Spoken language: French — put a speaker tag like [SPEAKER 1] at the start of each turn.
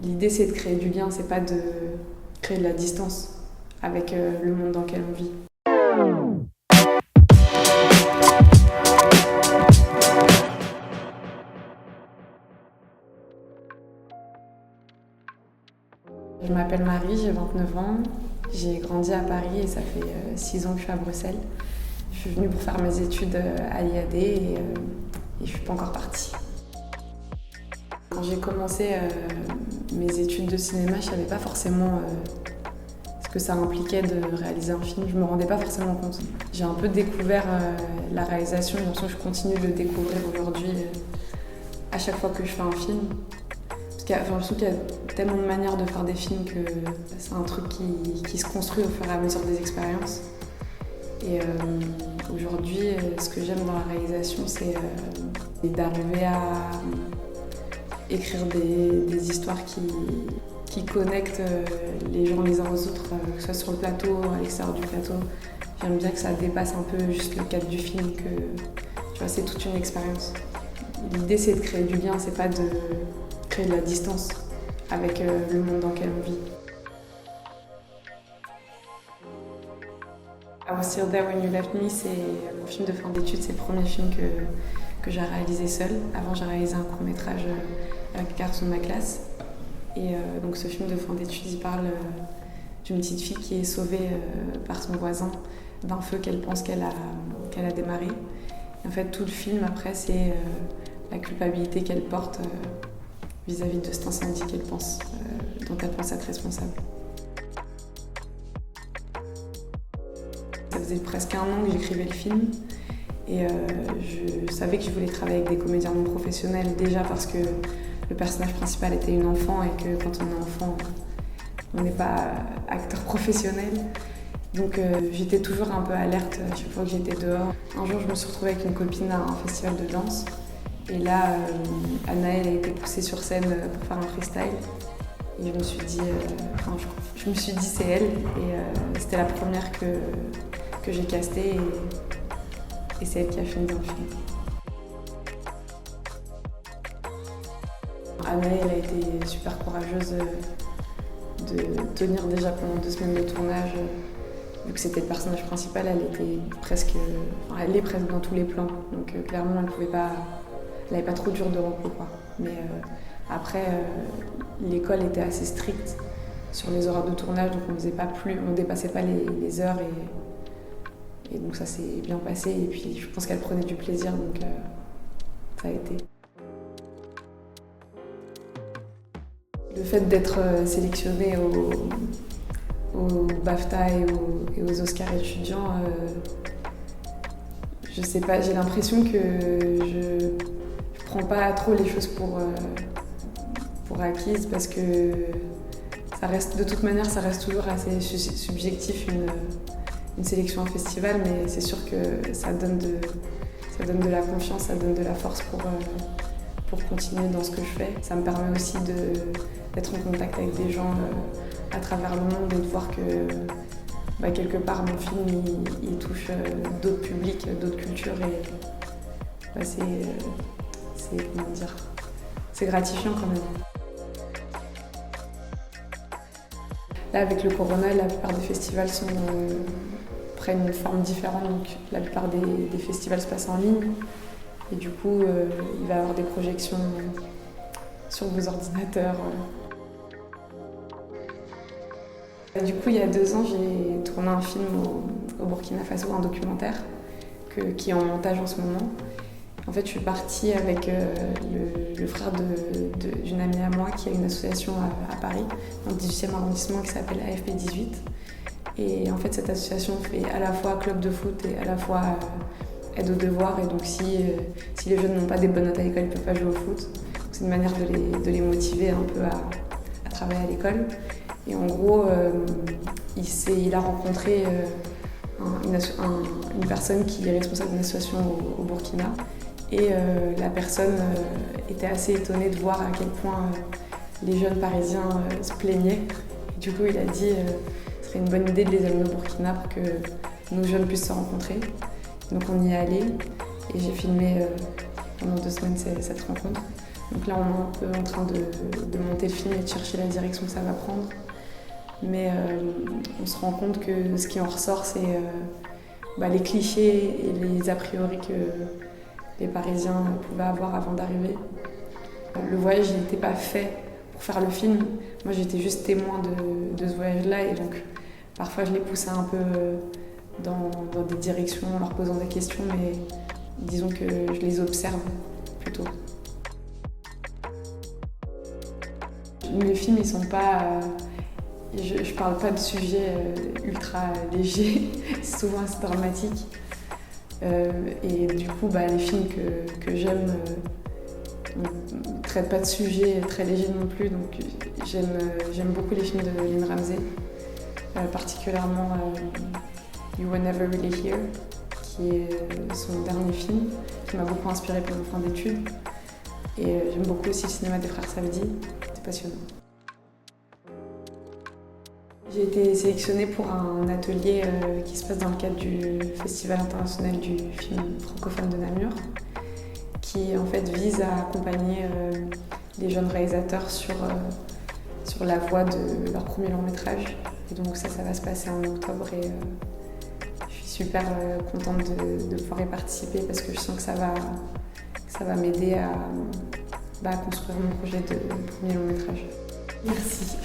[SPEAKER 1] L'idée, c'est de créer du lien, c'est pas de créer de la distance avec le monde dans lequel on vit. Je m'appelle Marie, j'ai 29 ans. J'ai grandi à Paris et ça fait 6 ans que je suis à Bruxelles. Je suis venue pour faire mes études à l'IAD et je suis pas encore partie. Quand j'ai commencé mes études de cinéma, je savais pas forcément ce que ça impliquait de réaliser un film. Je me rendais pas forcément compte. J'ai un peu découvert la réalisation et j'ai l'impression que je continue de le découvrir aujourd'hui à chaque fois que je fais un film. J'ai l'impression qu'il y a tellement de manières de faire des films que c'est un truc qui se construit au fur et à mesure des expériences. Et aujourd'hui, ce que j'aime dans la réalisation, c'est d'arriver à écrire des histoires qui connectent les gens les uns aux autres, que ce soit sur le plateau, à l'extérieur du plateau. J'aime bien que ça dépasse un peu juste le cadre du film, que tu vois, c'est toute une expérience. L'idée, c'est de créer du lien, c'est pas de créer de la distance avec le monde dans lequel on vit. I Was Still There When You Left Me, c'est mon film de fin d'études, c'est le premier film que j'ai réalisé seule. Avant, j'ai réalisé un court-métrage avec les garçons de ma classe. Et donc ce film de fin d'études, il parle d'une petite fille qui est sauvée par son voisin d'un feu qu'elle pense qu'elle a démarré. Et en fait, tout le film, après, c'est la culpabilité qu'elle porte vis-à-vis de cet incendie dont elle pense être responsable. Ça faisait presque 1 an que j'écrivais le film et je savais que je voulais travailler avec des comédiens non professionnels, déjà parce que le personnage principal était une enfant et que quand on est enfant, on n'est pas acteur professionnel. Donc j'étais toujours un peu alerte à chaque fois que j'étais dehors. Un jour, je me suis retrouvée avec une copine à un festival de danse. Et là, Anaëlle a été poussée sur scène pour faire un freestyle. Et je me suis dit c'est elle. Et c'était la première que j'ai castée et c'est elle qui a fini dans le film. Anaëlle a été super courageuse de tenir déjà pendant 2 semaines de tournage. Vu que c'était le personnage principal, elle est presque dans tous les plans. Donc clairement, elle n'avait pas trop dur de repos, quoi. Mais après, l'école était assez stricte sur les horaires de tournage, donc on dépassait pas les heures et donc ça s'est bien passé. Et puis je pense qu'elle prenait du plaisir, donc ça a été. Le fait d'être sélectionnée au BAFTA et aux Oscars étudiants, je sais pas, j'ai l'impression que je prends pas trop les choses pour acquises parce que de toute manière, ça reste toujours assez subjectif une sélection en festival, mais c'est sûr que ça donne de la confiance, ça donne de la force pour continuer dans ce que je fais. Ça me permet aussi d'être en contact avec des gens à travers le monde et de voir que quelque part mon film il touche d'autres publics, d'autres cultures et c'est gratifiant quand même. Là avec le corona, la plupart des festivals prennent une forme différente, donc la plupart des festivals se passent en ligne et du coup il va y avoir des projections sur vos ordinateurs. Du coup, il y a 2 ans, j'ai tourné un film au Burkina Faso, un documentaire qui est en montage en ce moment. En fait, je suis partie avec le frère d'une amie à moi qui a une association à Paris, dans le 18e arrondissement, qui s'appelle AFP 18. Et en fait, cette association fait à la fois club de foot et à la fois aide aux devoirs. Et donc, si les jeunes n'ont pas des bonnes notes à l'école, ils ne peuvent pas jouer au foot. C'est une manière de les motiver un peu à travailler à l'école. Et en gros, il a rencontré une personne qui est responsable d'une association au Burkina. Et la personne était assez étonnée de voir à quel point les jeunes parisiens se plaignaient. Et du coup, il a dit ce serait une bonne idée de les amener au Burkina pour que nos jeunes puissent se rencontrer. Donc on y est allé et j'ai filmé pendant 2 semaines cette rencontre. Donc là, on est un peu en train de monter le film et de chercher la direction que ça va prendre. Mais on se rend compte que ce qui en ressort, c'est les clichés et les a priori que les Parisiens pouvaient avoir avant d'arriver. Le voyage n'était pas fait pour faire le film. Moi, j'étais juste témoin de ce voyage-là et donc parfois je les poussais un peu dans des directions en leur posant des questions, mais disons que je les observe plutôt. Les films, ils sont pas... je parle pas de sujets ultra légers, c'est souvent assez dramatique. Et du coup, les films que j'aime ne traitent pas de sujets très légers non plus. Donc j'aime beaucoup les films de Lynne Ramsay, particulièrement You Were Never Really Here, qui est son dernier film, qui m'a beaucoup inspirée pour mon fin d'études. Et j'aime beaucoup aussi le cinéma des frères Safdie, c'est passionnant. J'ai été sélectionnée pour un atelier qui se passe dans le cadre du Festival international du film francophone de Namur, qui en fait vise à accompagner les jeunes réalisateurs sur la voie de leur premier long métrage. Et donc ça va se passer en octobre et je suis super contente de pouvoir y participer parce que je sens que ça va m'aider à construire mon projet de premier long métrage. Merci.